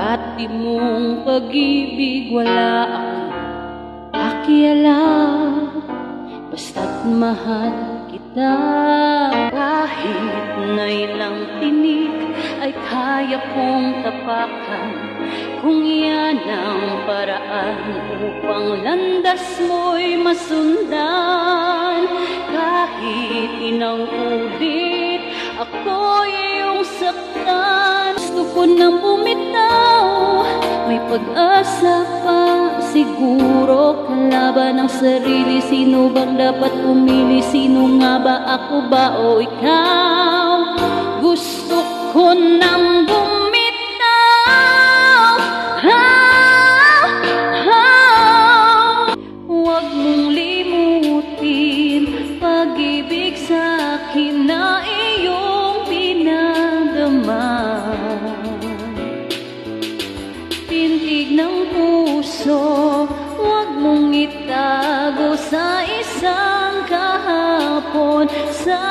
Dati mong pag-ibig wala akong pakialam, basta't mahal kita. Kahit na ilang tinig ay kaya kong tapakan, kung yan ang paraan upang landas mo'y masundan. Kahit inang ulit ako'y iyong saktan, gusto ko nang bumitaw, may pag-asa pa siguro. Kalaban ng sarili, sino bang dapat pumili? Sino nga ba, ako ba o ikaw? Gusto ko nang bumitaw. Huwag mong limutin pag-ibig sa'kin na iyong pinadama. Pintig ng puso, huwag mong itago sa isang kahapon. Sa